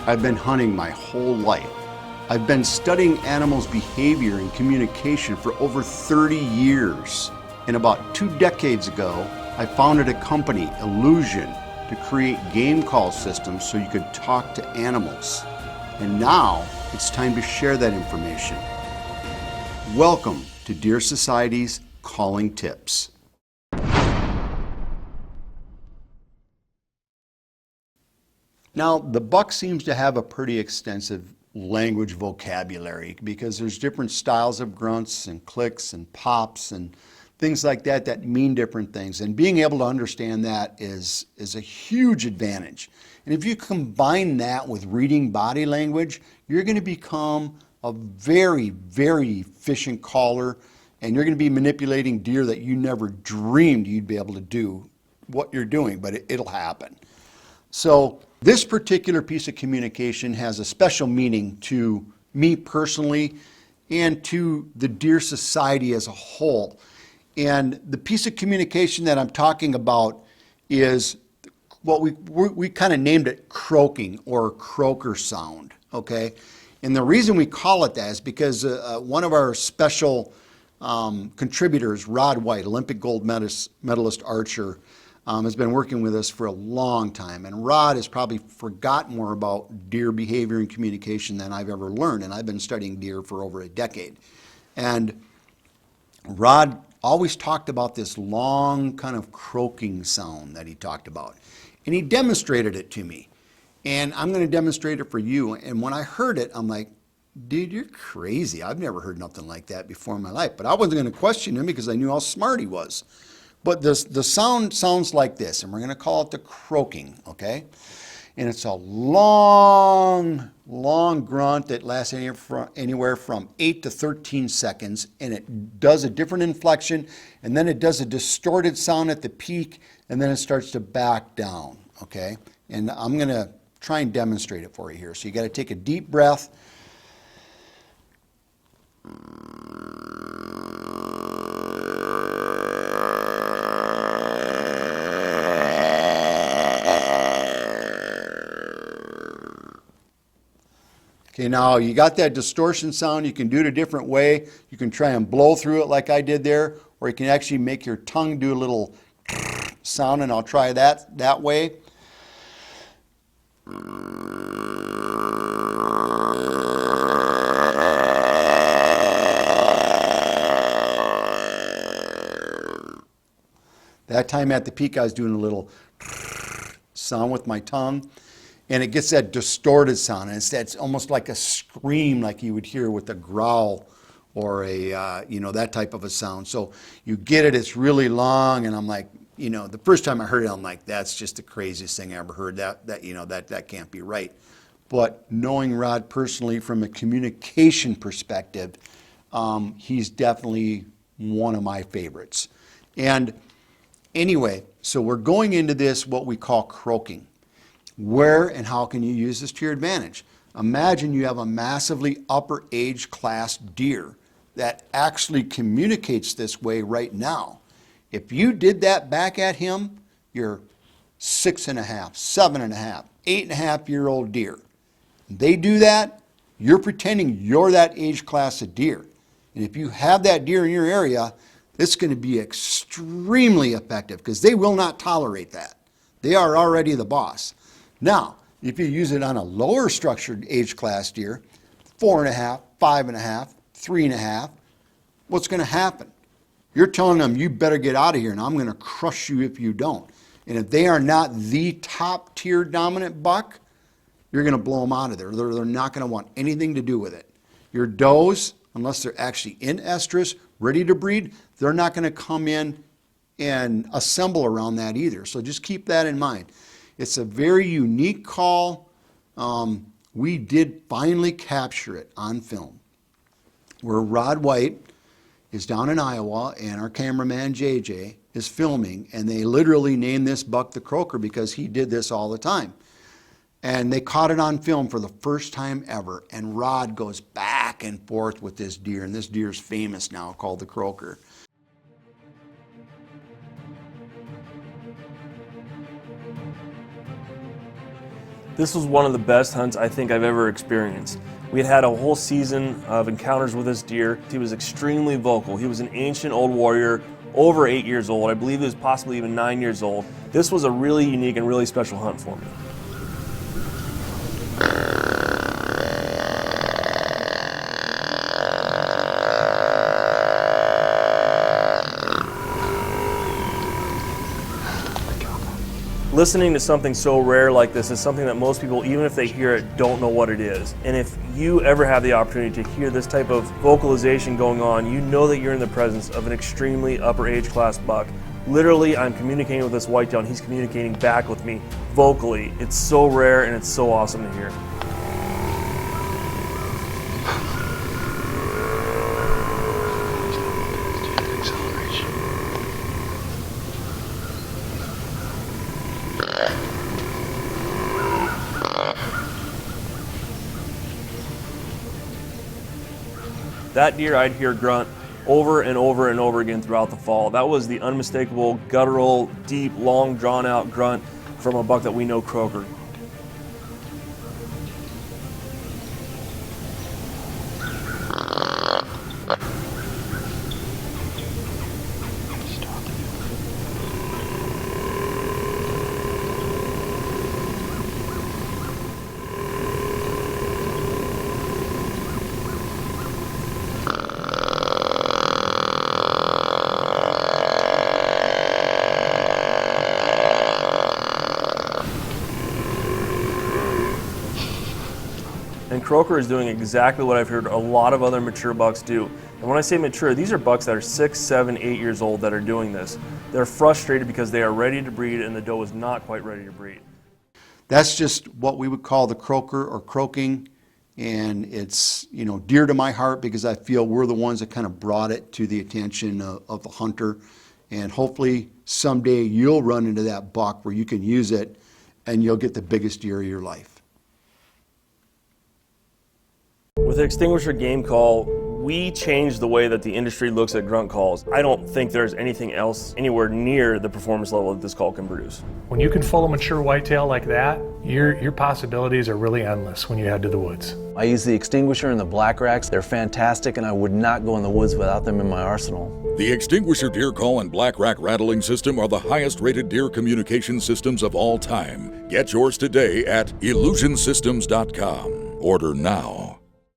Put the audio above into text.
I've been hunting my whole life. I've been studying animals' behavior and communication for over 30 years. And about 2 decades ago, I founded a company, Illusion, to create game call systems so you could talk to animals. And now it's time to share that information. Welcome to Deer Society's Calling Tips. Now, the buck seems to have a pretty extensive language vocabulary because there's different styles of grunts and clicks and pops and things like that that mean different things. And being able to understand that is a huge advantage. And if you combine that with reading body language, you're going to become a very, very efficient caller, and you're going to be manipulating deer that you never dreamed you'd be able to do what you're doing, but it'll happen. So this particular piece of communication has a special meaning to me personally and to the Deer Society as a whole. And the piece of communication that I'm talking about is what we kind of named it croaking or croaker sound, okay? And the reason we call it that is because one of our special contributors, Rod White, Olympic gold medalist archer, has been working with us for a long time. And Rod has probably forgotten more about deer behavior and communication than I've ever learned. And I've been studying deer for over a decade. And Rod always talked about this long kind of croaking sound that he talked about. And he demonstrated it to me. And I'm going to demonstrate it for you. And when I heard it, I'm like, dude, you're crazy. I've never heard nothing like that before in my life. But I wasn't going to question him because I knew how smart he was. But the sound sounds like this, and we're going to call it the croaking, okay? And it's a long, long grunt that lasts anywhere from 8 to 13 seconds, and it does a different inflection, and then it does a distorted sound at the peak, and then it starts to back down, okay? And I'm going to try and demonstrate it for you here. So you got to take a deep breath. Okay, now you got that distortion sound. You can do it a different way. You can try and blow through it like I did there, or you can actually make your tongue do a little sound, and I'll try that way. That time at the peak, I was doing a little sound with my tongue. And it gets that distorted sound, and it's almost like a scream like you would hear with a growl or a, that type of a sound. So you get it, it's really long, and I'm like, the first time I heard it, I'm like, that's just the craziest thing I ever heard. That can't be right. But knowing Rod personally from a communication perspective, he's definitely one of my favorites. And anyway, so we're going into this, what we call croaking. Where and how can you use this to your advantage? Imagine you have a massively upper age class deer that actually communicates this way right now. If you did that back at him, you're 6.5, 7.5, 8.5-year-old deer. They do that, you're pretending you're that age class of deer. And if you have that deer in your area, it's going to be extremely effective because they will not tolerate that. They are already the boss. Now, if you use it on a lower structured age class deer, 4.5, 5.5, 3.5, what's going to happen? You're telling them, you better get out of here, and I'm going to crush you if you don't. And if they are not the top tier dominant buck, you're going to blow them out of there. They're not going to want anything to do with it. Your does, unless they're actually in estrus, ready to breed, they're not going to come in and assemble around that either. So just keep that in mind. It's a very unique call. We did finally capture it on film. Where Rod White is down in Iowa and our cameraman JJ is filming, and they literally named this buck the Croaker because he did this all the time. And they caught it on film for the first time ever, and Rod goes back and forth with this deer, and this deer is famous now, called the Croaker. This was one of the best hunts I think I've ever experienced. We had had a whole season of encounters with this deer. He was extremely vocal. He was an ancient old warrior, over 8 years old. I believe he was possibly even 9 years old. This was a really unique and really special hunt for me. Listening to something so rare like this is something that most people, even if they hear it, don't know what it is. And if you ever have the opportunity to hear this type of vocalization going on, you know that you're in the presence of an extremely upper age class buck. Literally, I'm communicating with this whitetail and he's communicating back with me vocally. It's so rare and it's so awesome to hear. That deer I'd hear grunt over and over and over again throughout the fall. That was the unmistakable, guttural, deep, long, drawn-out grunt from a buck that we know, Croaker. And Croaker is doing exactly what I've heard a lot of other mature bucks do. And when I say mature, these are bucks that are 6, 7, 8 years old that are doing this. They're frustrated because they are ready to breed and the doe is not quite ready to breed. That's just what we would call the croaker or croaking. And it's, you know, dear to my heart because I feel we're the ones that kind of brought it to the attention of the hunter. And hopefully someday you'll run into that buck where you can use it and you'll get the biggest deer of your life. With the Extinguisher game call, we changed the way that the industry looks at grunt calls. I don't think there's anything else anywhere near the performance level that this call can produce. When you can follow mature whitetail like that, your possibilities are really endless when you head to the woods. I use the Extinguisher and the Black Racks. They're fantastic and I would not go in the woods without them in my arsenal. The Extinguisher deer call and Black Rack rattling system are the highest rated deer communication systems of all time. Get yours today at illusionsystems.com. Order now.